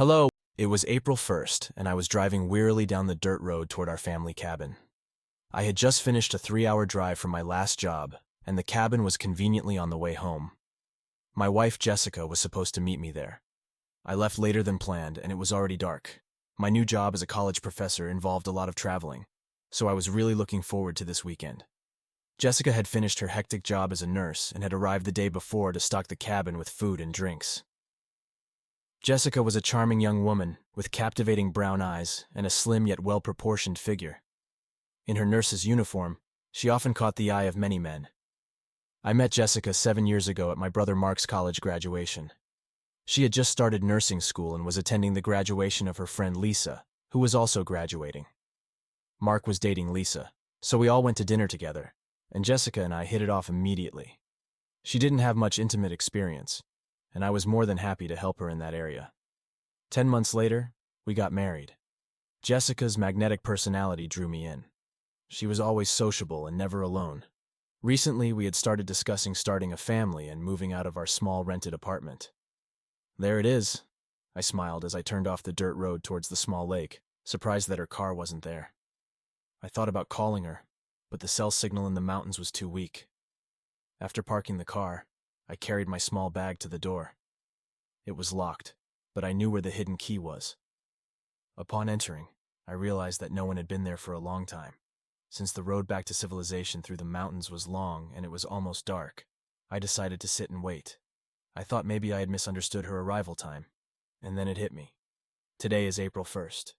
Hello. It was April 1st, and I was driving wearily down the dirt road toward our family cabin. I had just finished a 3-hour drive from my last job, and the cabin was conveniently on the way home. My wife, Jessica, was supposed to meet me there. I left later than planned, and it was already dark. My new job as a college professor involved a lot of traveling, so I was really looking forward to this weekend. Jessica had finished her hectic job as a nurse and had arrived the day before to stock the cabin with food and drinks. Jessica was a charming young woman with captivating brown eyes and a slim yet well-proportioned figure. In her nurse's uniform, she often caught the eye of many men. I met Jessica 7 years ago at my brother Mark's college graduation. She had just started nursing school and was attending the graduation of her friend Lisa, who was also graduating. Mark was dating Lisa, so we all went to dinner together, and Jessica and I hit it off immediately. She didn't have much intimate experience, and I was more than happy to help her in that area. 10 months later, we got married. Jessica's magnetic personality drew me in. She was always sociable and never alone. Recently, we had started discussing starting a family and moving out of our small rented apartment. There it is, I smiled as I turned off the dirt road towards the small lake, surprised that her car wasn't there. I thought about calling her, but the cell signal in the mountains was too weak. After parking the car, I carried my small bag to the door. It was locked, but I knew where the hidden key was. Upon entering, I realized that no one had been there for a long time. Since the road back to civilization through the mountains was long and it was almost dark, I decided to sit and wait. I thought maybe I had misunderstood her arrival time, and then it hit me. Today is April 1st.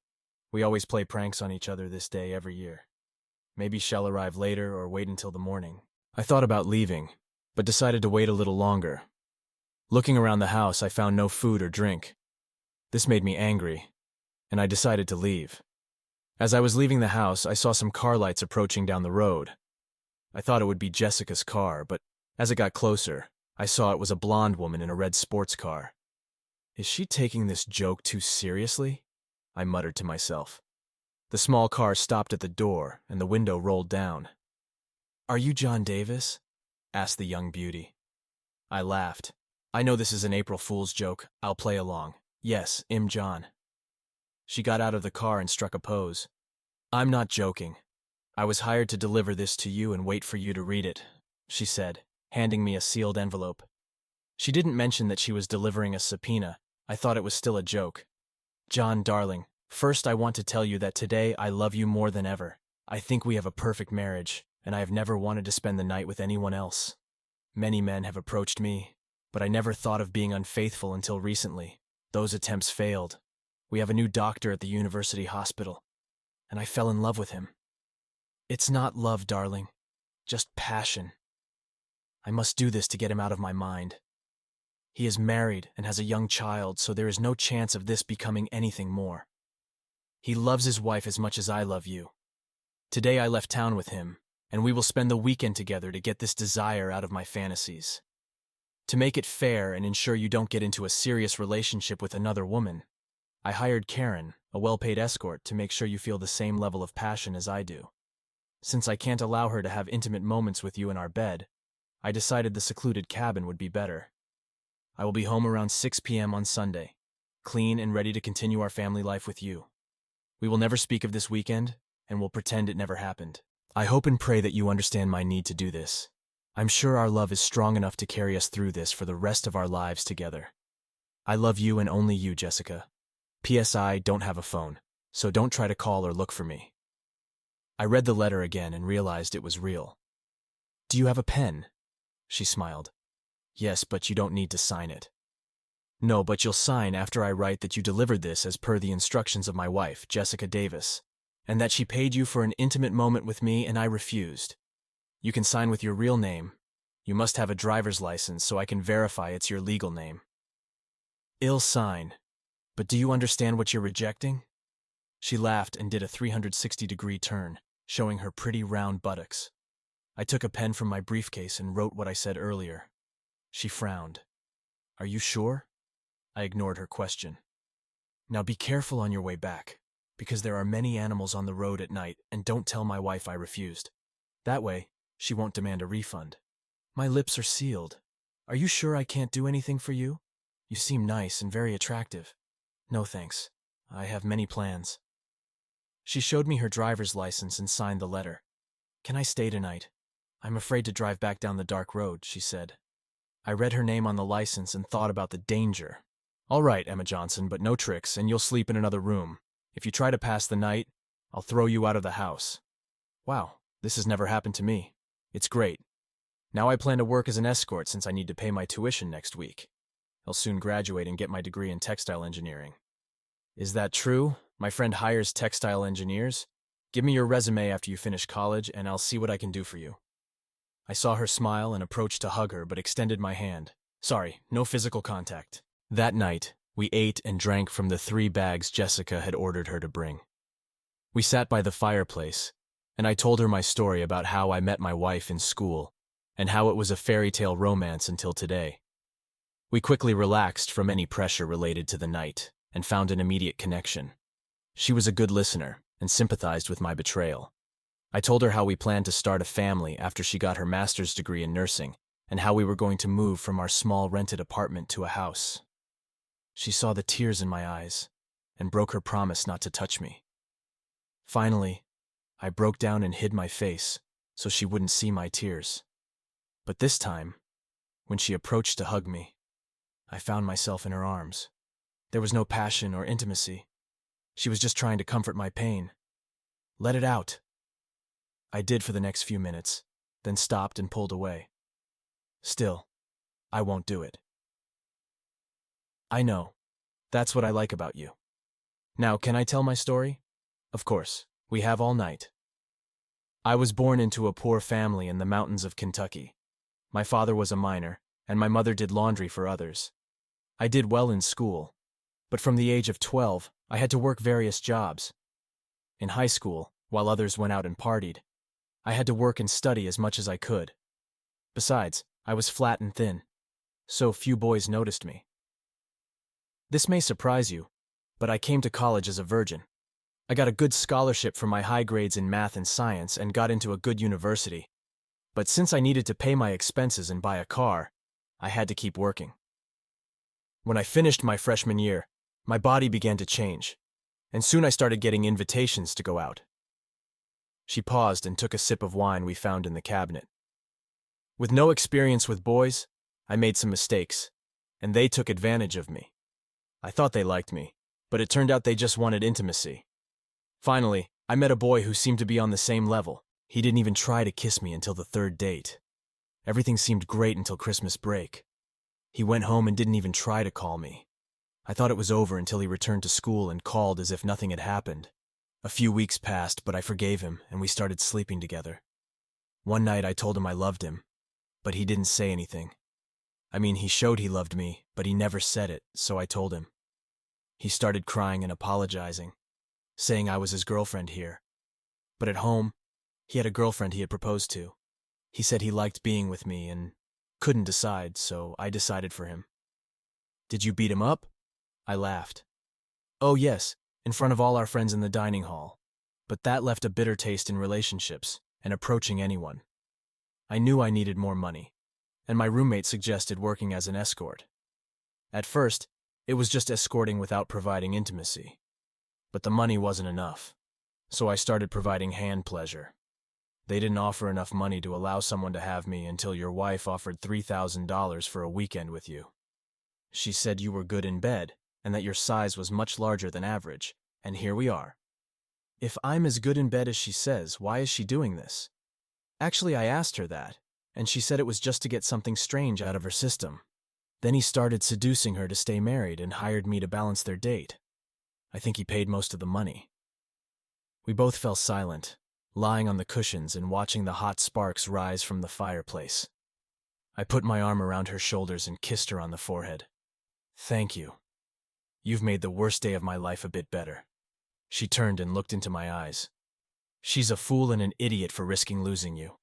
We always play pranks on each other this day every year. Maybe she'll arrive later or wait until the morning. I thought about leaving, but decided to wait a little longer. Looking around the house, I found no food or drink. This made me angry, and I decided to leave. As I was leaving the house, I saw some car lights approaching down the road. I thought it would be Jessica's car, but as it got closer, I saw it was a blonde woman in a red sports car. Is she taking this joke too seriously? I muttered to myself. The small car stopped at the door, and the window rolled down. "Are you John Davis?" asked the young beauty. I laughed. "I know this is an April Fool's joke. I'll play along. Yes, I'm John." She got out of the car and struck a pose. "I'm not joking. I was hired to deliver this to you and wait for you to read it," she said, handing me a sealed envelope. She didn't mention that she was delivering a subpoena. I thought it was still a joke. "John, darling, first I want to tell you that today I love you more than ever. I think we have a perfect marriage, and I have never wanted to spend the night with anyone else. Many men have approached me, but I never thought of being unfaithful until recently. Those attempts failed. We have a new doctor at the university hospital, and I fell in love with him. It's not love, darling, just passion. I must do this to get him out of my mind. He is married and has a young child, so there is no chance of this becoming anything more. He loves his wife as much as I love you. Today I left town with him, and we will spend the weekend together to get this desire out of my fantasies. To make it fair and ensure you don't get into a serious relationship with another woman, I hired Karen, a well-paid escort, to make sure you feel the same level of passion as I do. Since I can't allow her to have intimate moments with you in our bed, I decided the secluded cabin would be better. I will be home around 6 p.m. on Sunday, clean and ready to continue our family life with you. We will never speak of this weekend, and will pretend it never happened. I hope and pray that you understand my need to do this. I'm sure our love is strong enough to carry us through this for the rest of our lives together. I love you and only you, Jessica. P.S. I don't have a phone, so don't try to call or look for me." I read the letter again and realized it was real. "Do you have a pen?" She smiled. "Yes, but you don't need to sign it." "No, but you'll sign after I write that you delivered this as per the instructions of my wife, Jessica Davis, and that she paid you for an intimate moment with me and I refused. You can sign with your real name. You must have a driver's license so I can verify it's your legal name." "I'll sign. But do you understand what you're rejecting?" She laughed and did a 360-degree turn, showing her pretty round buttocks. I took a pen from my briefcase and wrote what I said earlier. She frowned. "Are you sure?" I ignored her question. "Now be careful on your way back, because there are many animals on the road at night, and don't tell my wife I refused. That way, she won't demand a refund." "My lips are sealed. Are you sure I can't do anything for you? You seem nice and very attractive." No thanks. I have many plans. She showed me her driver's license and signed the letter. Can I stay tonight? I'm afraid to drive back down the dark road, she said. I read her name on the license and thought about the danger. All right, Emma Johnson, but no tricks, and you'll sleep in another room. If you try to pass the night, I'll throw you out of the house. Wow, this has never happened to me. It's great. Now I plan to work as an escort since I need to pay my tuition next week. I'll soon graduate and get my degree in textile engineering. Is that true? My friend hires textile engineers? Give me your resume after you finish college and I'll see what I can do for you. I saw her smile and approached to hug her but extended my hand. Sorry, no physical contact. That night, we ate and drank from the 3 bags Jessica had ordered her to bring. We sat by the fireplace, and I told her my story about how I met my wife in school and how it was a fairy tale romance until today. We quickly relaxed from any pressure related to the night and found an immediate connection. She was a good listener and sympathized with my betrayal. I told her how we planned to start a family after she got her master's degree in nursing and how we were going to move from our small rented apartment to a house. She saw the tears in my eyes and broke her promise not to touch me. Finally, I broke down and hid my face so she wouldn't see my tears. But this time, when she approached to hug me, I found myself in her arms. There was no passion or intimacy. She was just trying to comfort my pain. Let it out. I did for the next few minutes, then stopped and pulled away. Still, I won't do it. I know. That's what I like about you. Now, can I tell my story? Of course, we have all night. I was born into a poor family in the mountains of Kentucky. My father was a miner, and my mother did laundry for others. I did well in school, but from the age of 12, I had to work various jobs. In high school, while others went out and partied, I had to work and study as much as I could. Besides, I was flat and thin, so few boys noticed me. This may surprise you, but I came to college as a virgin. I got a good scholarship for my high grades in math and science and got into a good university. But since I needed to pay my expenses and buy a car, I had to keep working. When I finished my freshman year, my body began to change, and soon I started getting invitations to go out. She paused and took a sip of wine we found in the cabinet. With no experience with boys, I made some mistakes, and they took advantage of me. I thought they liked me, but it turned out they just wanted intimacy. Finally, I met a boy who seemed to be on the same level. He didn't even try to kiss me until the 3rd date. Everything seemed great until Christmas break. He went home and didn't even try to call me. I thought it was over until he returned to school and called as if nothing had happened. A few weeks passed, but I forgave him and we started sleeping together. One night I told him I loved him, but he didn't say anything. I mean, he showed he loved me, but he never said it, so I told him. He started crying and apologizing, saying I was his girlfriend here. But at home, he had a girlfriend he had proposed to. He said he liked being with me and couldn't decide, so I decided for him. Did you beat him up? I laughed. Oh yes, in front of all our friends in the dining hall. But that left a bitter taste in relationships and approaching anyone. I knew I needed more money, and my roommate suggested working as an escort. At first, it was just escorting without providing intimacy. But the money wasn't enough, so I started providing hand pleasure. They didn't offer enough money to allow someone to have me until your wife offered $3,000 for a weekend with you. She said you were good in bed and that your size was much larger than average, and here we are. If I'm as good in bed as she says, why is she doing this? Actually, I asked her that, and she said it was just to get something strange out of her system. Then he started seducing her to stay married and hired me to balance their date. I think he paid most of the money. We both fell silent, lying on the cushions and watching the hot sparks rise from the fireplace. I put my arm around her shoulders and kissed her on the forehead. Thank you. You've made the worst day of my life a bit better. She turned and looked into my eyes. She's a fool and an idiot for risking losing you.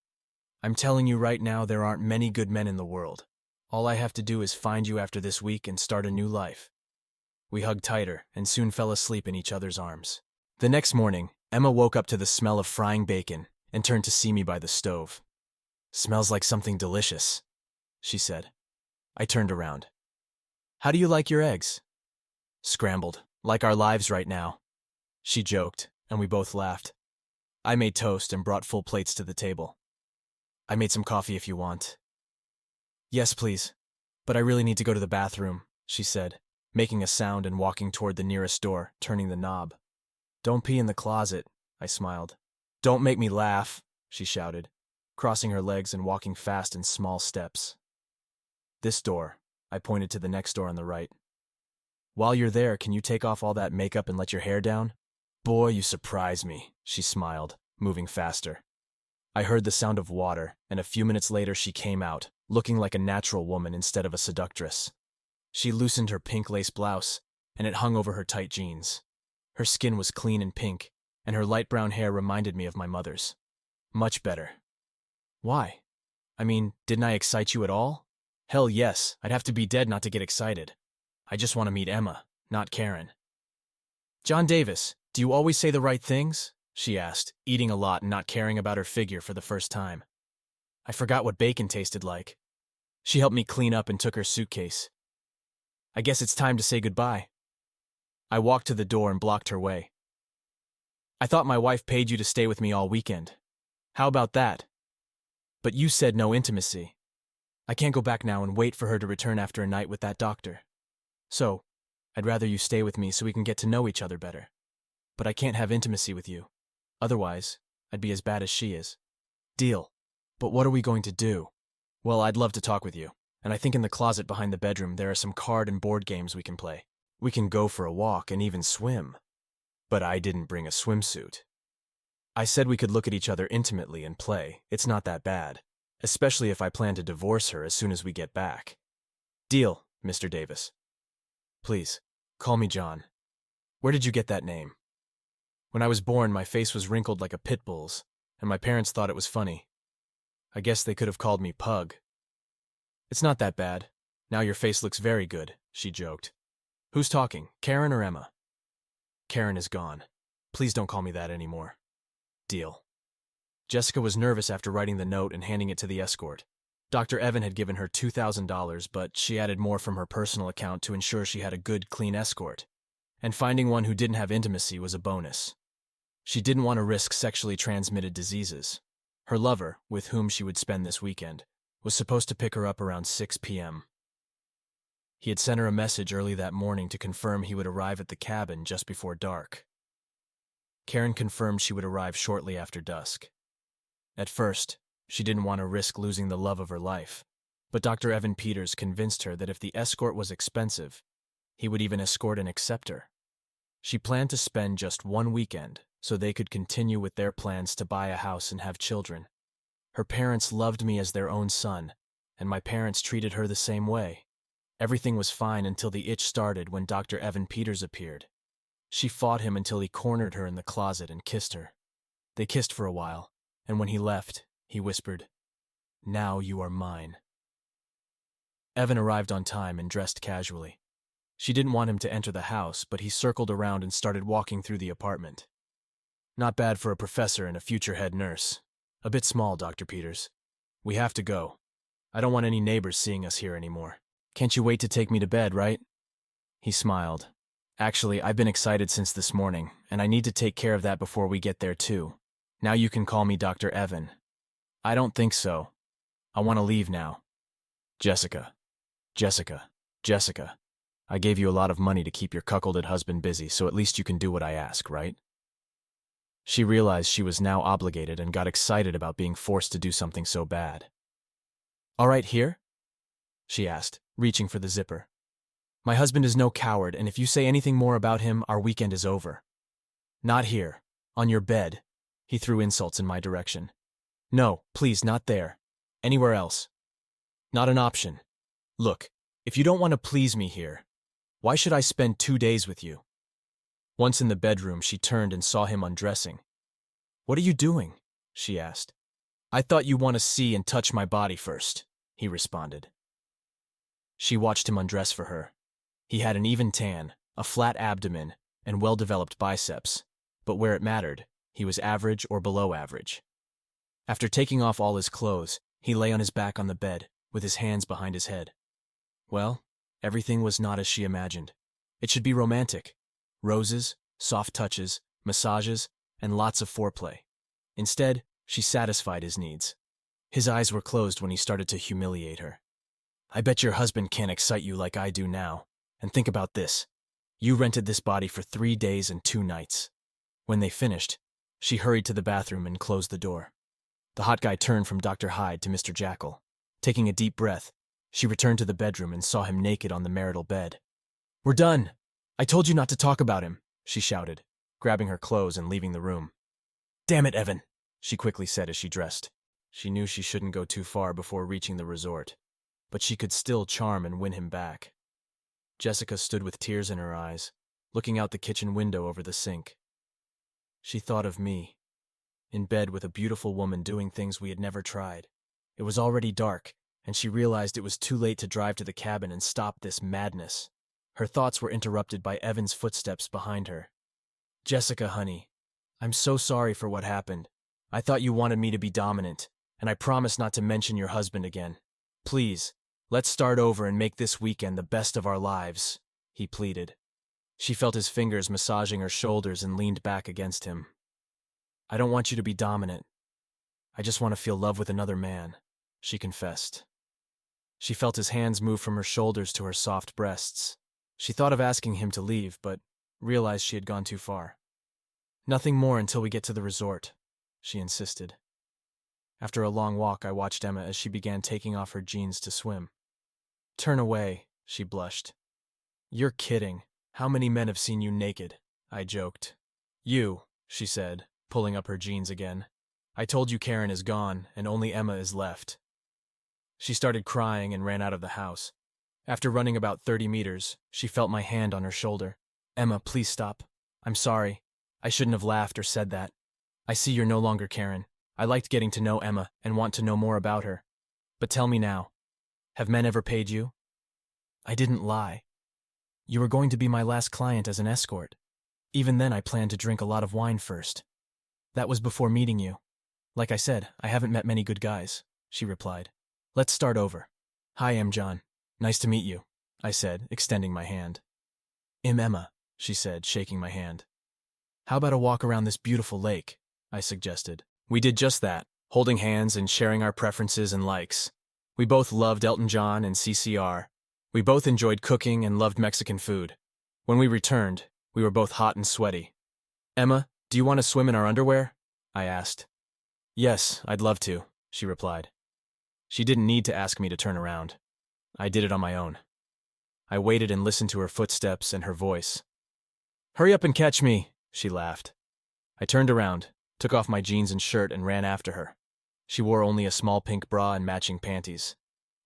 I'm telling you right now, there aren't many good men in the world. All I have to do is find you after this week and start a new life. We hugged tighter and soon fell asleep in each other's arms. The next morning, Emma woke up to the smell of frying bacon and turned to see me by the stove. Smells like something delicious, she said. I turned around. How do you like your eggs? Scrambled, Like our lives right now, she joked, and we both laughed. I made toast and brought full plates to the table. I made some coffee if you want. Yes, please. But I really need to go to the bathroom, she said, making a sound and walking toward the nearest door, turning the knob. Don't pee in the closet, I smiled. Don't make me laugh, she shouted, crossing her legs and walking fast in small steps. This door, I pointed to the next door on the right. While you're there, can you take off all that makeup and let your hair down? Boy, you surprise me, she smiled, moving faster. I heard the sound of water, and a few minutes later she came out, looking like a natural woman instead of a seductress. She loosened her pink lace blouse, and it hung over her tight jeans. Her skin was clean and pink, and her light brown hair reminded me of my mother's. Much better. Why? I mean, didn't I excite you at all? Hell yes, I'd have to be dead not to get excited. I just want to meet Emma, not Karen. John Davis, do you always say the right things? She asked, eating a lot and not caring about her figure for the first time. I forgot what bacon tasted like. She helped me clean up and took her suitcase. I guess it's time to say goodbye. I walked to the door and blocked her way. I thought my wife paid you to stay with me all weekend. How about that? But you said no intimacy. I can't go back now and wait for her to return after a night with that doctor. So, I'd rather you stay with me so we can get to know each other better. But I can't have intimacy with you. Otherwise, I'd be as bad as she is. Deal. But what are we going to do? Well, I'd love to talk with you, and I think in the closet behind the bedroom there are some card and board games we can play. We can go for a walk and even swim. But I didn't bring a swimsuit. I said we could look at each other intimately and play. It's not that bad, especially if I plan to divorce her as soon as we get back. Deal, Mr. Davis. Please, call me John. Where did you get that name? When I was born, my face was wrinkled like a pit bull's, and my parents thought it was funny. I guess they could have called me Pug. It's not that bad. Now your face looks very good, she joked. Who's talking, Karen or Emma? Karen is gone. Please don't call me that anymore. Deal. Jessica was nervous after writing the note and handing it to the escort. Dr. Evan had given her $2,000, but she added more from her personal account to ensure she had a good, clean escort. And finding one who didn't have intimacy was a bonus. She didn't want to risk sexually transmitted diseases. Her lover, with whom she would spend this weekend, was supposed to pick her up around 6 p.m. He had sent her a message early that morning to confirm he would arrive at the cabin just before dark. Karen confirmed she would arrive shortly after dusk. At first, she didn't want to risk losing the love of her life, but Dr. Evan Peters convinced her that if the escort was expensive, he would even escort and accept her. She planned to spend just one weekend so they could continue with their plans to buy a house and have children. Her parents loved me as their own son, and my parents treated her the same way. Everything was fine until the itch started when Dr. Evan Peters appeared. She fought him until he cornered her in the closet and kissed her. They kissed for a while, and when he left, he whispered, "Now you are mine." Evan arrived on time and dressed casually. She didn't want him to enter the house, but he circled around and started walking through the apartment. Not bad for a professor and a future head nurse. A bit small, Dr. Peters. We have to go. I don't want any neighbors seeing us here anymore. Can't you wait to take me to bed, right? He smiled. Actually, I've been excited since this morning, and I need to take care of that before we get there too. Now you can call me Dr. Evan. I don't think so. I want to leave now. Jessica. Jessica. Jessica. I gave you a lot of money to keep your cuckolded husband busy, so at least you can do what I ask, right? She realized she was now obligated and got excited about being forced to do something so bad. All right, here? She asked, reaching for the zipper. My husband is no coward, and if you say anything more about him, our weekend is over. Not here. On your bed. He threw insults in my direction. No, please, not there. Anywhere else. Not an option. Look, if you don't want to please me here, why should I spend 2 days with you? Once in the bedroom, she turned and saw him undressing. What are you doing? She asked. I thought you want to see and touch my body first, he responded. She watched him undress for her. He had an even tan, a flat abdomen, and well-developed biceps, but where it mattered, he was average or below average. After taking off all his clothes, he lay on his back on the bed, with his hands behind his head. Well, everything was not as she imagined. It should be romantic. Roses, soft touches, massages, and lots of foreplay. Instead, she satisfied his needs. His eyes were closed when he started to humiliate her. I bet your husband can't excite you like I do now. And think about this. You rented this body for 3 days and 2 nights. When they finished, she hurried to the bathroom and closed the door. The hot guy turned from Dr. Hyde to Mr. Jackal. Taking a deep breath, she returned to the bedroom and saw him naked on the marital bed. "We're done! I told you not to talk about him," she shouted, grabbing her clothes and leaving the room. "Damn it, Evan," she quickly said as she dressed. She knew she shouldn't go too far before reaching the resort, but she could still charm and win him back. Jessica stood with tears in her eyes, looking out the kitchen window over the sink. She thought of me, in bed with a beautiful woman doing things we had never tried. It was already dark, and she realized it was too late to drive to the cabin and stop this madness. Her thoughts were interrupted by Evan's footsteps behind her. "Jessica, honey, I'm so sorry for what happened. I thought you wanted me to be dominant, and I promise not to mention your husband again. Please, let's start over and make this weekend the best of our lives," he pleaded. She felt his fingers massaging her shoulders and leaned back against him. "I don't want you to be dominant. I just want to feel love with another man," she confessed. She felt his hands move from her shoulders to her soft breasts. She thought of asking him to leave, but realized she had gone too far. "Nothing more until we get to the resort," she insisted. After a long walk, I watched Emma as she began taking off her jeans to swim. "Turn away," she blushed. "You're kidding. How many men have seen you naked?" I joked. "You," she said, pulling up her jeans again. "I told you Karen is gone, and only Emma is left." She started crying and ran out of the house. After running about 30 meters, she felt my hand on her shoulder. "Emma, please stop. I'm sorry. I shouldn't have laughed or said that. I see you're no longer Karen. I liked getting to know Emma and want to know more about her. But tell me now, have men ever paid you?" I didn't lie. "You were going to be my last client as an escort. Even then I planned to drink a lot of wine first. That was before meeting you. Like I said, I haven't met many good guys," she replied. "Let's start over. Hi, I'm John. Nice to meet you," I said, extending my hand. "I'm Emma," she said, shaking my hand. "How about a walk around this beautiful lake?" I suggested. We did just that, holding hands and sharing our preferences and likes. We both loved Elton John and CCR. We both enjoyed cooking and loved Mexican food. When we returned, we were both hot and sweaty. "Emma, do you want to swim in our underwear?" I asked. "Yes, I'd love to," she replied. She didn't need to ask me to turn around. I did it on my own. I waited and listened to her footsteps and her voice. "Hurry up and catch me," she laughed. I turned around, took off my jeans and shirt, and ran after her. She wore only a small pink bra and matching panties.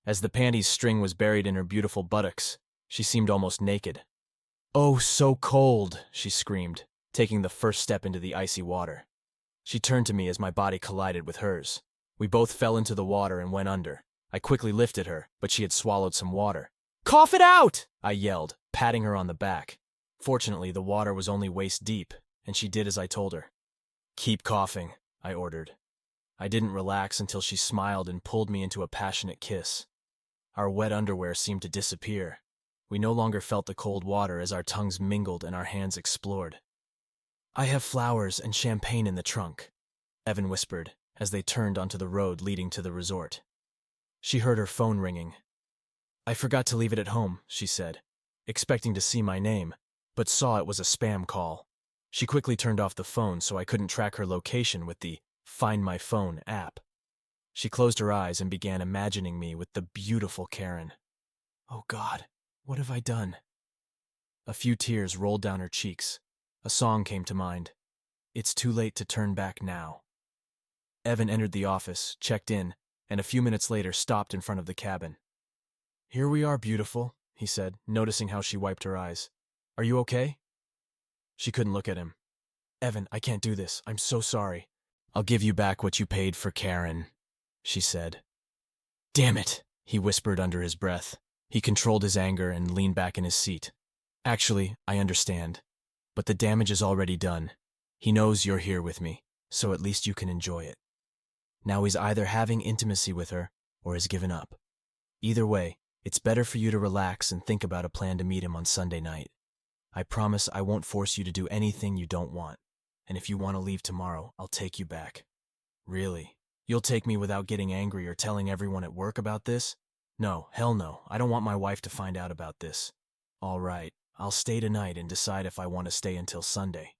As the panties string was buried in her beautiful buttocks, she seemed almost naked. "Oh, so cold," she screamed, taking the first step into the icy water. She turned to me as my body collided with hers. We both fell into the water and went under. I quickly lifted her, but she had swallowed some water. "Cough it out!" I yelled, patting her on the back. Fortunately, the water was only waist deep, and she did as I told her. "Keep coughing," I ordered. I didn't relax until she smiled and pulled me into a passionate kiss. Our wet underwear seemed to disappear. We no longer felt the cold water as our tongues mingled and our hands explored. "I have flowers and champagne in the trunk," Evan whispered as they turned onto the road leading to the resort. She heard her phone ringing. "I forgot to leave it at home," she said, expecting to see my name, but saw it was a spam call. She quickly turned off the phone so I couldn't track her location with the Find My Phone app. She closed her eyes and began imagining me with the beautiful Karen. Oh God, what have I done? A few tears rolled down her cheeks. A song came to mind. It's Too Late to Turn Back Now. Evan entered the office, checked in, and a few minutes later stopped in front of the cabin. "Here we are, beautiful," he said, noticing how she wiped her eyes. "Are you okay?" She couldn't look at him. "Evan, I can't do this. I'm so sorry." "I'll give you back what you paid for Karen," she said. "Damn it," he whispered under his breath. He controlled his anger and leaned back in his seat. "Actually, I understand. But the damage is already done. He knows you're here with me, so at least you can enjoy it. Now he's either having intimacy with her or has given up. Either way, it's better for you to relax and think about a plan to meet him on Sunday night." I promise I won't force you to do anything you don't want. And if you want to leave tomorrow, I'll take you back. Really? You'll take me without getting angry or telling everyone at work about this? No, hell no. I don't want my wife to find out about this. All right, I'll stay tonight and decide if I want to stay until Sunday.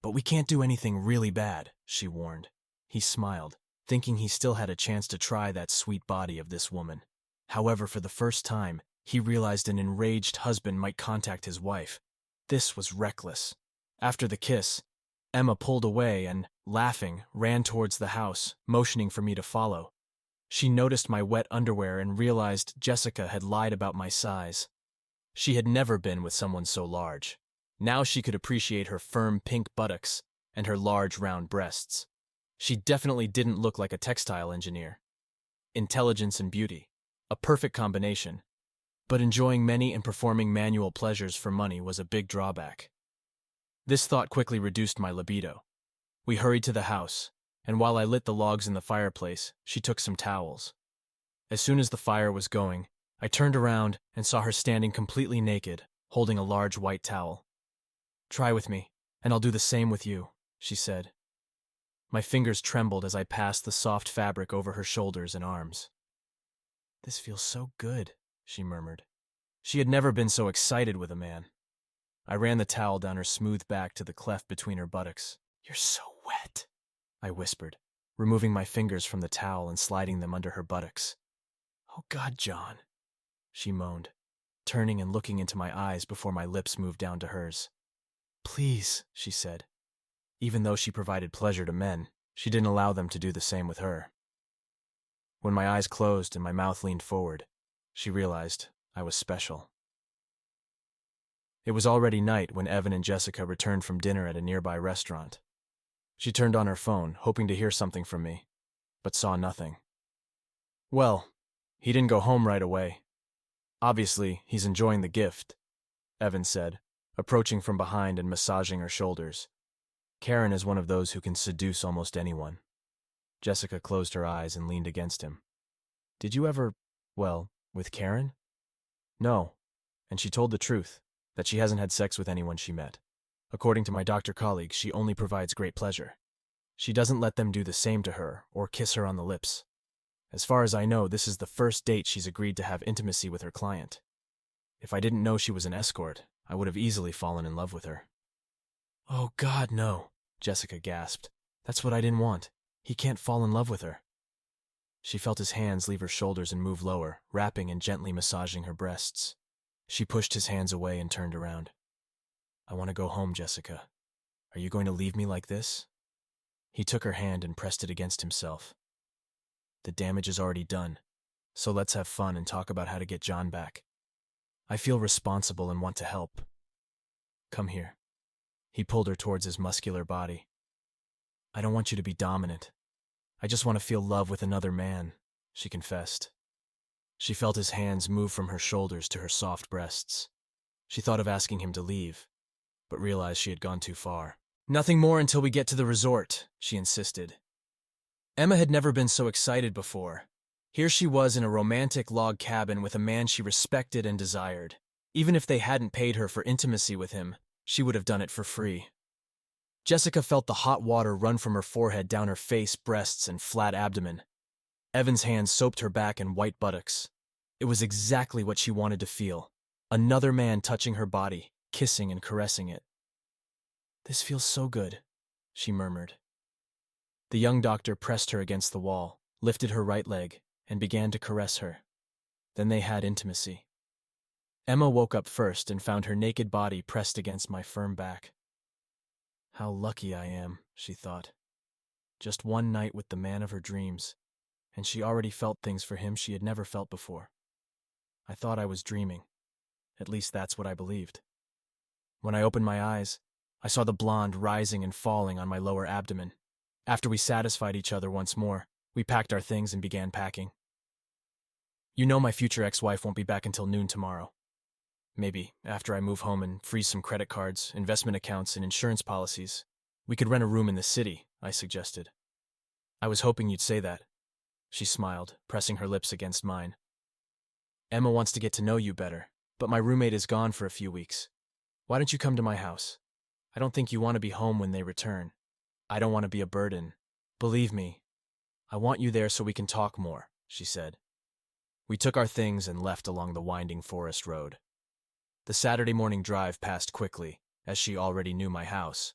But we can't do anything really bad, she warned. He smiled, thinking he still had a chance to try that sweet body of this woman. However, for the first time, he realized an enraged husband might contact his wife. This was reckless. After the kiss, Emma pulled away and, laughing, ran towards the house, motioning for me to follow. She noticed my wet underwear and realized Jessica had lied about my size. She had never been with someone so large. Now she could appreciate her firm pink buttocks and her large round breasts. She definitely didn't look like a textile engineer. Intelligence and beauty, a perfect combination. But enjoying many and performing manual pleasures for money was a big drawback. This thought quickly reduced my libido. We hurried to the house, and while I lit the logs in the fireplace, she took some towels. As soon as the fire was going, I turned around and saw her standing completely naked, holding a large white towel. "Try with me, and I'll do the same with you," she said. My fingers trembled as I passed the soft fabric over her shoulders and arms. "This feels so good," she murmured. She had never been so excited with a man. I ran the towel down her smooth back to the cleft between her buttocks. "You're so wet," I whispered, removing my fingers from the towel and sliding them under her buttocks. "Oh God, John," she moaned, turning and looking into my eyes before my lips moved down to hers. "Please," she said. Even though she provided pleasure to men, she didn't allow them to do the same with her. When my eyes closed and my mouth leaned forward, she realized I was special. It was already night when Evan and Jessica returned from dinner at a nearby restaurant. She turned on her phone, hoping to hear something from me, but saw nothing. "Well, he didn't go home right away. Obviously, he's enjoying the gift," Evan said, approaching from behind and massaging her shoulders. Karen is one of those who can seduce almost anyone. Jessica closed her eyes and leaned against him. "Did you ever, with Karen?" "No," and she told the truth, that she hasn't had sex with anyone she met. According to my doctor colleagues, she only provides great pleasure. She doesn't let them do the same to her or kiss her on the lips. As far as I know, this is the first date she's agreed to have intimacy with her client. If I didn't know she was an escort, I would have easily fallen in love with her. "Oh God, no," Jessica gasped. "That's what I didn't want. He can't fall in love with her." She felt his hands leave her shoulders and move lower, wrapping and gently massaging her breasts. She pushed his hands away and turned around. "I want to go home, Jessica. Are you going to leave me like this?" He took her hand and pressed it against himself. "The damage is already done, so let's have fun and talk about how to get John back. I feel responsible and want to help. Come here." He pulled her towards his muscular body. "I don't want you to be dominant. I just want to feel love with another man," she confessed. She felt his hands move from her shoulders to her soft breasts. She thought of asking him to leave, but realized she had gone too far. "Nothing more until we get to the resort," she insisted. Emma had never been so excited before. Here she was in a romantic log cabin with a man she respected and desired. Even if they hadn't paid her for intimacy with him, she would have done it for free. Jessica felt the hot water run from her forehead down her face, breasts, and flat abdomen. Evan's hands soaped her back and white buttocks. It was exactly what she wanted to feel. Another man touching her body, kissing and caressing it. "This feels so good," she murmured. The young doctor pressed her against the wall, lifted her right leg, and began to caress her. Then they had intimacy. Emma woke up first and found her naked body pressed against my firm back. "How lucky I am," she thought. Just one night with the man of her dreams, and she already felt things for him she had never felt before. I thought I was dreaming. At least that's what I believed. When I opened my eyes, I saw the blonde rising and falling on my lower abdomen. After we satisfied each other once more, we packed our things and began packing. "You know my future ex-wife won't be back until noon tomorrow. Maybe, after I move home and freeze some credit cards, investment accounts, and insurance policies, we could rent a room in the city," I suggested. "I was hoping you'd say that." She smiled, pressing her lips against mine. "Emma wants to get to know you better, but my roommate is gone for a few weeks. Why don't you come to my house? I don't think you want to be home when they return. I don't want to be a burden. Believe me, I want you there so we can talk more, she said. We took our things and left along the winding forest road. The Saturday morning drive passed quickly, as she already knew my house.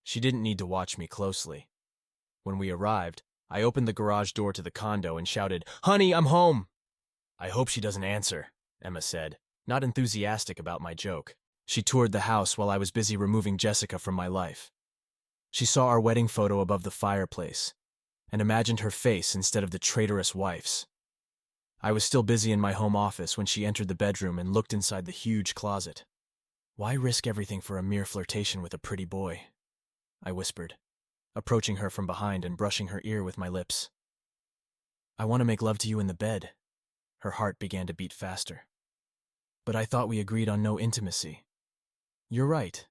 She didn't need to watch me closely. When we arrived, I opened the garage door to the condo and shouted, "Honey, I'm home!" I hope she doesn't answer, Emma said, not enthusiastic about my joke. She toured the house while I was busy removing Jessica from my life. She saw our wedding photo above the fireplace and imagined her face instead of the traitorous wife's. I was still busy in my home office when she entered the bedroom and looked inside the huge closet. "Why risk everything for a mere flirtation with a pretty boy?" I whispered, approaching her from behind and brushing her ear with my lips. "I want to make love to you in the bed." Her heart began to beat faster. "But I thought we agreed on no intimacy." "You're right,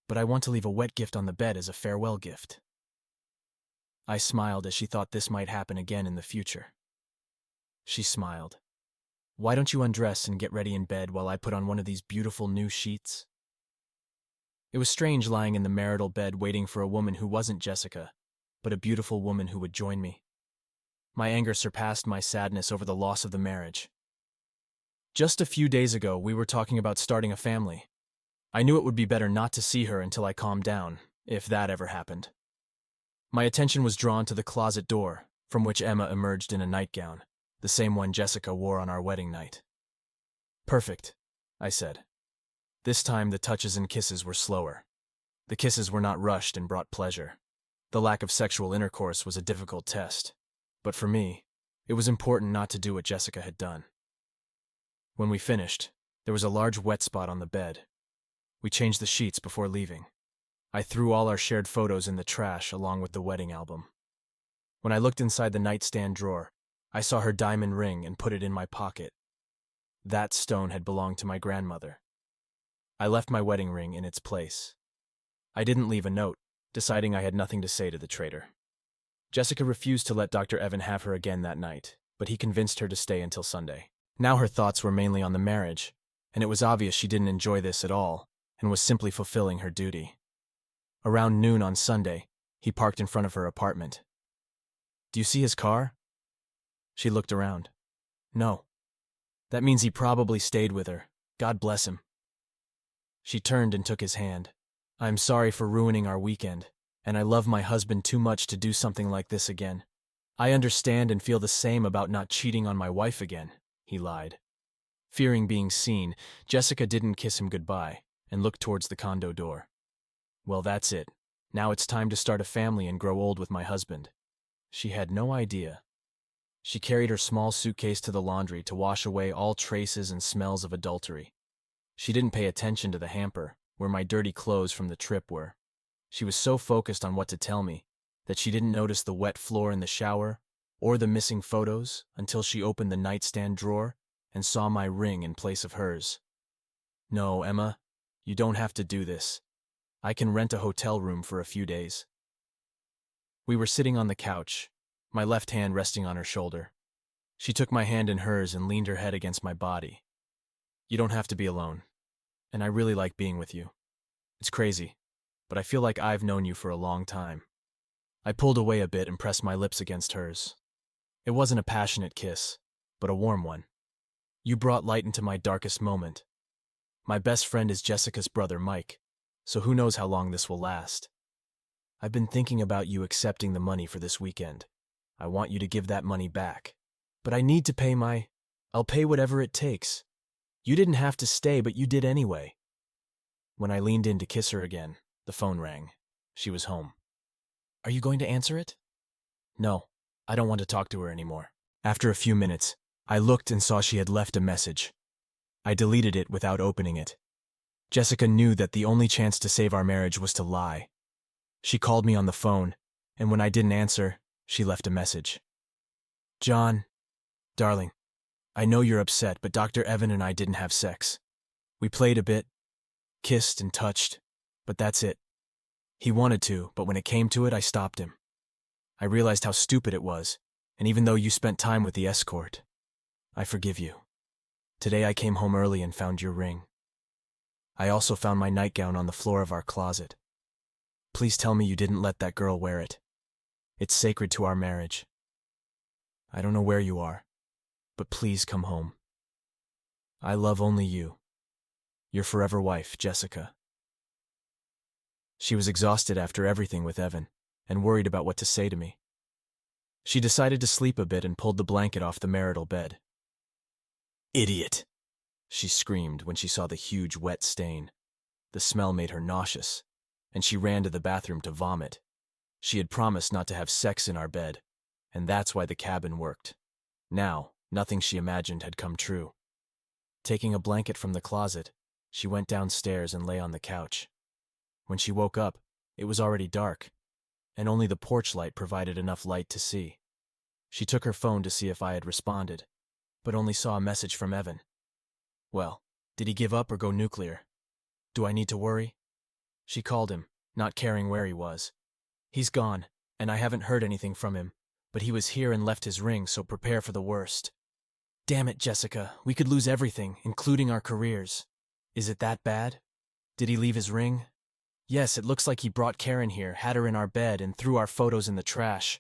but I want to leave a wet gift on the bed as a farewell gift." I smiled as she thought this might happen again in the future. She smiled. "Why don't you undress and get ready in bed while I put on one of these beautiful new sheets?" It was strange lying in the marital bed waiting for a woman who wasn't Jessica, but a beautiful woman who would join me. My anger surpassed my sadness over the loss of the marriage. Just a few days ago, we were talking about starting a family. I knew it would be better not to see her until I calmed down, if that ever happened. My attention was drawn to the closet door, from which Emma emerged in a nightgown, the same one Jessica wore on our wedding night. "Perfect," I said. This time the touches and kisses were slower. The kisses were not rushed and brought pleasure. The lack of sexual intercourse was a difficult test, but for me, it was important not to do what Jessica had done. When we finished, there was a large wet spot on the bed. We changed the sheets before leaving. I threw all our shared photos in the trash along with the wedding album. When I looked inside the nightstand drawer, I saw her diamond ring and put it in my pocket. That stone had belonged to my grandmother. I left my wedding ring in its place. I didn't leave a note, deciding I had nothing to say to the traitor. Jessica refused to let Dr. Evan have her again that night, but he convinced her to stay until Sunday. Now her thoughts were mainly on the marriage, and it was obvious she didn't enjoy this at all and was simply fulfilling her duty. Around noon on Sunday, he parked in front of her apartment. "Do you see his car?" She looked around. "No." "That means he probably stayed with her. God bless him." She turned and took his hand. "I'm sorry for ruining our weekend, and I love my husband too much to do something like this again. I understand and feel the same about not cheating on my wife again," he lied. Fearing being seen, Jessica didn't kiss him goodbye and looked towards the condo door. "Well, that's it. Now it's time to start a family and grow old with my husband." She had no idea. She carried her small suitcase to the laundry to wash away all traces and smells of adultery. She didn't pay attention to the hamper, where my dirty clothes from the trip were. She was so focused on what to tell me that she didn't notice the wet floor in the shower or the missing photos until she opened the nightstand drawer and saw my ring in place of hers. "No, Emma, you don't have to do this. I can rent a hotel room for a few days." We were sitting on the couch, my left hand resting on her shoulder. She took my hand in hers and leaned her head against my body. "You don't have to be alone, and I really like being with you. It's crazy, but I feel like I've known you for a long time." I pulled away a bit and pressed my lips against hers. It wasn't a passionate kiss, but a warm one. "You brought light into my darkest moment. My best friend is Jessica's brother, Mike, so who knows how long this will last. I've been thinking about you accepting the money for this weekend. I want you to give that money back. But I need to pay I'll pay whatever it takes. You didn't have to stay, but you did anyway." When I leaned in to kiss her again, the phone rang. She was home. "Are you going to answer it?" "No, I don't want to talk to her anymore." After a few minutes, I looked and saw she had left a message. I deleted it without opening it. Jessica knew that the only chance to save our marriage was to lie. She called me on the phone, and when I didn't answer, she left a message. "John, darling, I know you're upset, but Dr. Evan and I didn't have sex. We played a bit, kissed and touched, but that's it. He wanted to, but when it came to it, I stopped him. I realized how stupid it was, and even though you spent time with the escort, I forgive you. Today I came home early and found your ring." I also found my nightgown on the floor of our closet. Please tell me you didn't let that girl wear it. It's sacred to our marriage. I don't know where you are, but please come home. I love only you. Your forever wife, Jessica. She was exhausted after everything with Evan, and worried about what to say to me. She decided to sleep a bit and pulled the blanket off the marital bed. Idiot! She screamed when she saw the huge wet stain. The smell made her nauseous, and she ran to the bathroom to vomit. She had promised not to have sex in our bed, and that's why the cabin worked. Now, nothing she imagined had come true. Taking a blanket from the closet, she went downstairs and lay on the couch. When she woke up, it was already dark, and only the porch light provided enough light to see. She took her phone to see if I had responded, but only saw a message from Evan. Well, did he give up or go nuclear? Do I need to worry? She called him, not caring where he was. He's gone, and I haven't heard anything from him, but he was here and left his ring, so prepare for the worst. Damn it, Jessica, we could lose everything, including our careers. Is it that bad? Did he leave his ring? Yes, it looks like he brought Karen here, had her in our bed, and threw our photos in the trash.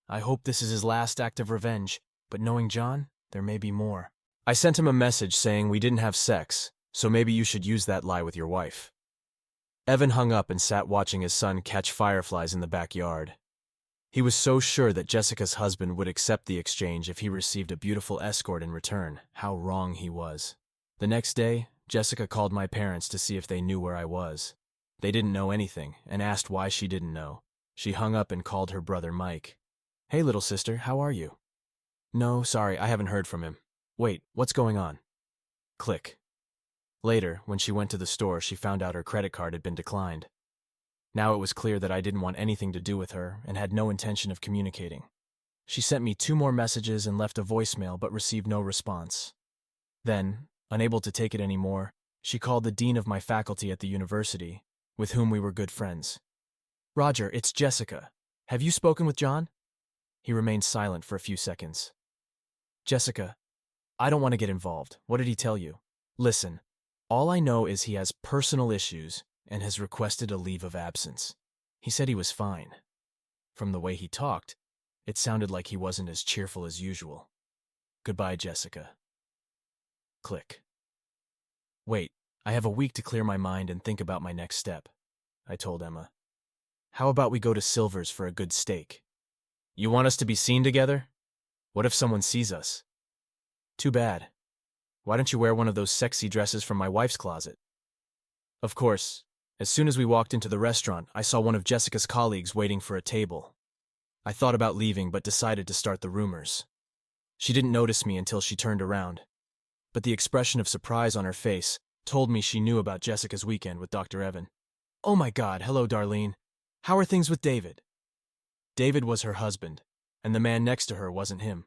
I hope this is his last act of revenge, but knowing John, there may be more. I sent him a message saying we didn't have sex, so maybe you should use that lie with your wife. Evan hung up and sat watching his son catch fireflies in the backyard. He was so sure that Jessica's husband would accept the exchange if he received a beautiful escort in return. How wrong he was. The next day, Jessica called my parents to see if they knew where I was. They didn't know anything and asked why she didn't know. She hung up and called her brother Mike. Hey, little sister, how are you? No, sorry, I haven't heard from him. Wait, what's going on? Click. Later, when she went to the store, she found out her credit card had been declined. Now it was clear that I didn't want anything to do with her and had no intention of communicating. She sent me 2 more messages and left a voicemail but received no response. Then, unable to take it anymore, she called the dean of my faculty at the university, with whom we were good friends. Roger, it's Jessica. Have you spoken with John? He remained silent for a few seconds. Jessica, I don't want to get involved. What did he tell you? Listen, all I know is he has personal issues and has requested a leave of absence. He said he was fine. From the way he talked, it sounded like he wasn't as cheerful as usual. Goodbye, Jessica. Click. Wait, I have a week to clear my mind and think about my next step, I told Emma. How about we go to Silver's for a good steak? You want us to be seen together? What if someone sees us? Too bad. Why don't you wear one of those sexy dresses from my wife's closet? Of course, as soon as we walked into the restaurant, I saw one of Jessica's colleagues waiting for a table. I thought about leaving but decided to start the rumors. She didn't notice me until she turned around, but the expression of surprise on her face told me she knew about Jessica's weekend with Dr. Evan. Oh my God, hello, Darlene. How are things with David? David was her husband, and the man next to her wasn't him.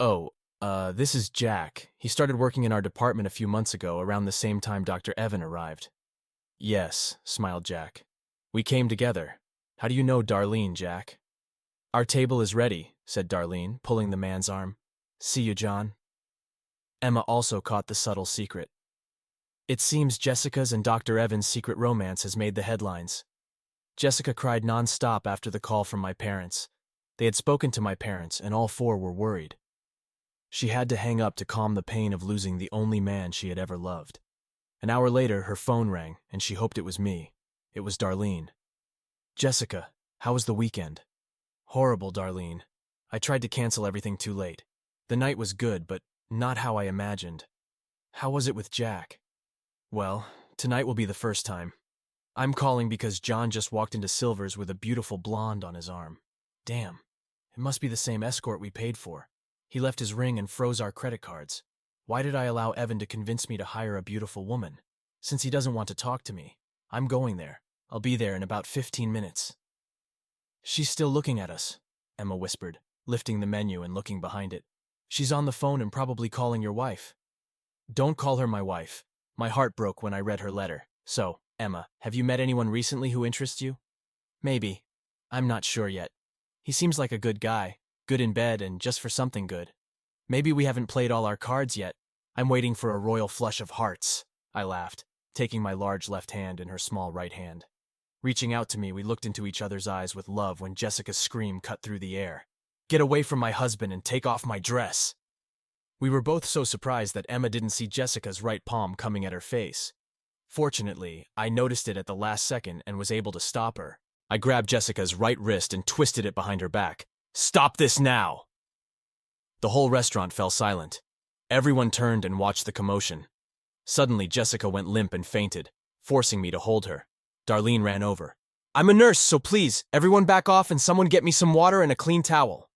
Oh, this is Jack. He started working in our department a few months ago, around the same time Dr. Evan arrived. Yes, smiled Jack. We came together. How do you know Darlene, Jack? Our table is ready, said Darlene, pulling the man's arm. See you, John. Emma also caught the subtle secret. It seems Jessica's and Dr. Evan's secret romance has made the headlines. Jessica cried non-stop after the call from my parents. They had spoken to my parents, and all 4 were worried. She had to hang up to calm the pain of losing the only man she had ever loved. An hour later, her phone rang, and she hoped it was me. It was Darlene. Jessica, how was the weekend? Horrible, Darlene. I tried to cancel everything too late. The night was good, but not how I imagined. How was it with Jack? Well, tonight will be the first time. I'm calling because John just walked into Silver's with a beautiful blonde on his arm. Damn, it must be the same escort we paid for. He left his ring and froze our credit cards. Why did I allow Evan to convince me to hire a beautiful woman? Since he doesn't want to talk to me, I'm going there. I'll be there in about 15 minutes. She's still looking at us, Emma whispered, lifting the menu and looking behind it. She's on the phone and probably calling your wife. Don't call her my wife. My heart broke when I read her letter. So, Emma, have you met anyone recently who interests you? Maybe. I'm not sure yet. He seems like a good guy, good in bed and just for something good. Maybe we haven't played all our cards yet. I'm waiting for a royal flush of hearts, I laughed. taking my large left hand in her small right hand. Reaching out to me, we looked into each other's eyes with love when Jessica's scream cut through the air. "Get away from my husband and take off my dress!" We were both so surprised that Emma didn't see Jessica's right palm coming at her face. Fortunately, I noticed it at the last second and was able to stop her. I grabbed Jessica's right wrist and twisted it behind her back. "Stop this now!" The whole restaurant fell silent. Everyone turned and watched the commotion. Suddenly, Jessica went limp and fainted, forcing me to hold her. Darlene ran over. "I'm a nurse, so please, everyone back off and someone get me some water and a clean towel."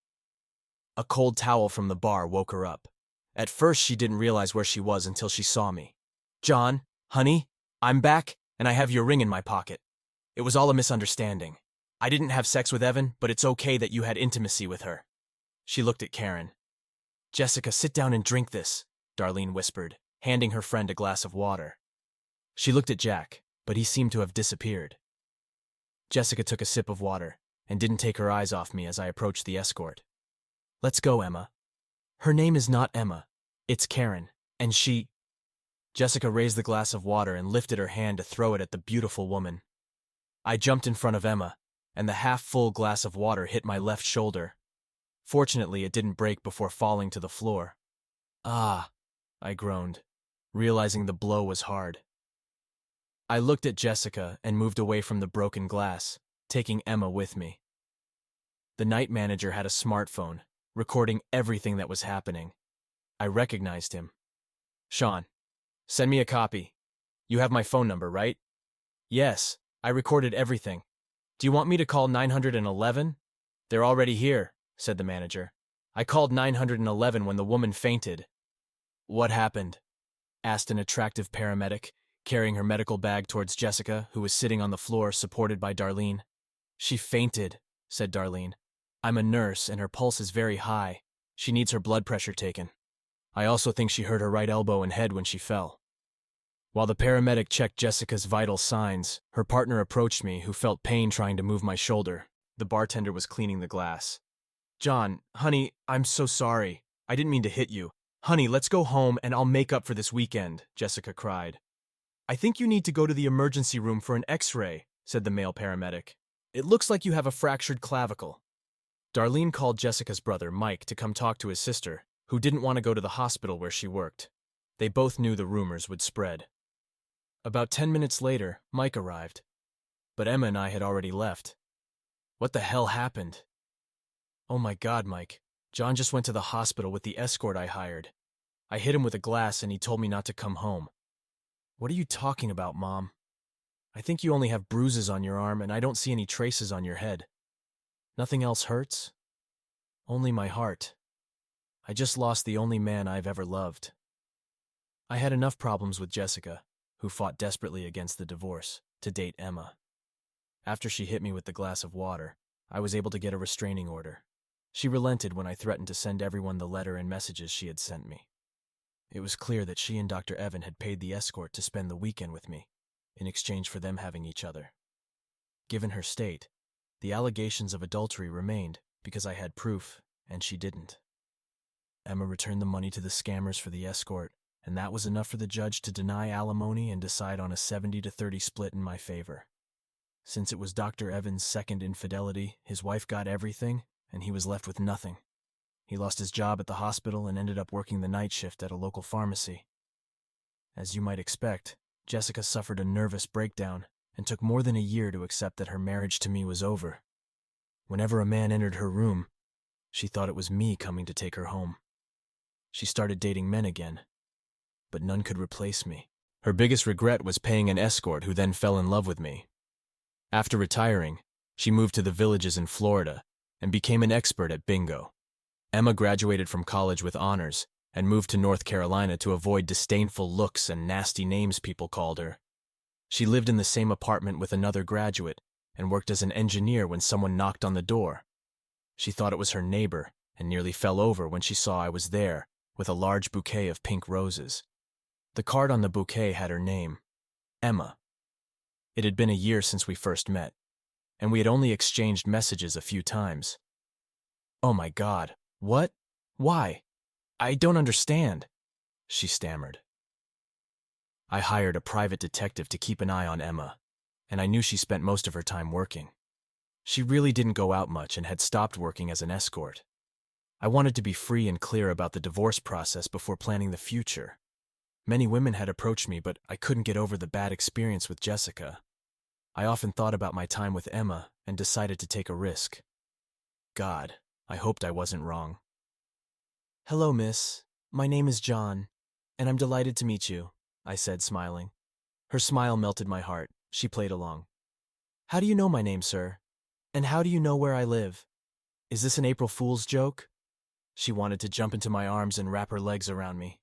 A cold towel from the bar woke her up. At first, she didn't realize where she was until she saw me. "John, honey, I'm back, and I have your ring in my pocket. It was all a misunderstanding. I didn't have sex with Evan, but it's okay that you had intimacy with her." She looked at Karen. "Jessica, sit down and drink this," Darlene whispered, handing her friend a glass of water. She looked at Jack, but he seemed to have disappeared. Jessica took a sip of water and didn't take her eyes off me as I approached the escort. "Let's go, Emma." "Her name is not Emma. It's Karen, and she—" Jessica raised the glass of water and lifted her hand to throw it at the beautiful woman. I jumped in front of Emma, and the half-full glass of water hit my left shoulder. Fortunately, it didn't break before falling to the floor. "Ah," I groaned, realizing the blow was hard. I looked at Jessica and moved away from the broken glass, taking Emma with me. The night manager had a smartphone, recording everything that was happening. I recognized him. "Sean, send me a copy. You have my phone number, right?" "Yes, I recorded everything. Do you want me to call 911? "They're already here," said the manager. "I called 911 when the woman fainted." "What happened?" asked an attractive paramedic, carrying her medical bag towards Jessica, who was sitting on the floor supported by Darlene. "She fainted," said Darlene. "I'm a nurse, and her pulse is very high. She needs her blood pressure taken. I also think she hurt her right elbow and head when she fell." While the paramedic checked Jessica's vital signs, her partner approached me, who felt pain trying to move my shoulder. The bartender was cleaning the glass. "John, honey, I'm so sorry. I didn't mean to hit you. Honey, let's go home and I'll make up for this weekend," Jessica cried. "I think you need to go to the emergency room for an x-ray," said the male paramedic. "It looks like you have a fractured clavicle." Darlene called Jessica's brother, Mike, to come talk to his sister, who didn't want to go to the hospital where she worked. They both knew the rumors would spread. About 10 minutes later, Mike arrived. But Emma and I had already left. "What the hell happened?" "Oh my God, Mike. John just went to the hospital with the escort I hired. I hit him with a glass and he told me not to come home." "What are you talking about, Mom? I think you only have bruises on your arm and I don't see any traces on your head. Nothing else hurts?" "Only my heart. I just lost the only man I've ever loved." I had enough problems with Jessica, who fought desperately against the divorce, to date Emma. After she hit me with the glass of water, I was able to get a restraining order. She relented when I threatened to send everyone the letter and messages she had sent me. It was clear that she and Dr. Evan had paid the escort to spend the weekend with me, in exchange for them having each other. Given her state, the allegations of adultery remained because I had proof, and she didn't. Emma returned the money to the scammers for the escort, and that was enough for the judge to deny alimony and decide on a 70-30 split in my favor. Since it was Dr. Evan's second infidelity, his wife got everything, and he was left with nothing. He lost his job at the hospital and ended up working the night shift at a local pharmacy. As you might expect, Jessica suffered a nervous breakdown and took more than a year to accept that her marriage to me was over. Whenever a man entered her room, she thought it was me coming to take her home. She started dating men again, but none could replace me. Her biggest regret was paying an escort who then fell in love with me. After retiring, she moved to the villages in Florida and became an expert at bingo. Emma graduated from college with honors and moved to North Carolina to avoid disdainful looks and nasty names people called her. She lived in the same apartment with another graduate and worked as an engineer when someone knocked on the door. She thought it was her neighbor and nearly fell over when she saw I was there with a large bouquet of pink roses. The card on the bouquet had her name, Emma. It had been a year since we first met, and we had only exchanged messages a few times. "Oh my God, what? Why? I don't understand," she stammered. I hired a private detective to keep an eye on Emma, and I knew she spent most of her time working. She really didn't go out much and had stopped working as an escort. I wanted to be free and clear about the divorce process before planning the future. Many women had approached me, but I couldn't get over the bad experience with Jessica. I often thought about my time with Emma and decided to take a risk. God, I hoped I wasn't wrong. "Hello, miss. My name is John, and I'm delighted to meet you," I said, smiling. Her smile melted my heart. She played along. "How do you know my name, sir? And how do you know where I live? Is this an April Fool's joke?" She wanted to jump into my arms and wrap her legs around me.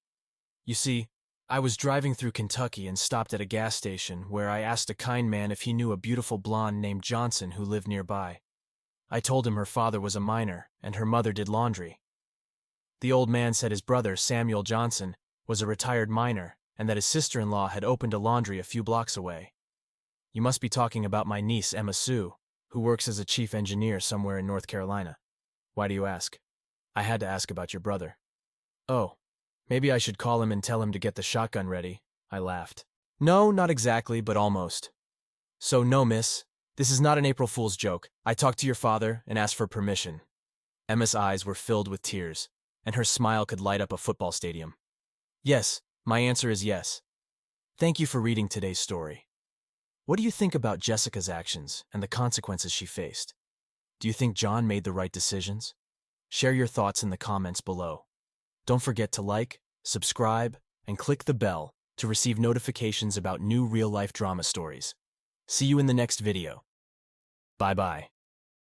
You see, I was driving through Kentucky and stopped at a gas station where I asked a kind man if he knew a beautiful blonde named Johnson who lived nearby. I told him her father was a miner and her mother did laundry. The old man said his brother, Samuel Johnson, was a retired miner and that his sister-in-law had opened a laundry a few blocks away. "You must be talking about my niece, Emma Sue, who works as a chief engineer somewhere in North Carolina. Why do you ask?" "I had to ask about your brother." "Oh, maybe I should call him and tell him to get the shotgun ready," I laughed. "No, not exactly, but almost. So no, miss, this is not an April Fool's joke. I talked to your father and asked for permission." Emma's eyes were filled with tears, and her smile could light up a football stadium. "Yes, my answer is yes. Thank you for reading today's story. What do you think about Jessica's actions and the consequences she faced? Do you think John made the right decisions? Share your thoughts in the comments below. Don't forget to like, subscribe, and click the bell to receive notifications about new real-life drama stories. See you in the next video. Bye-bye.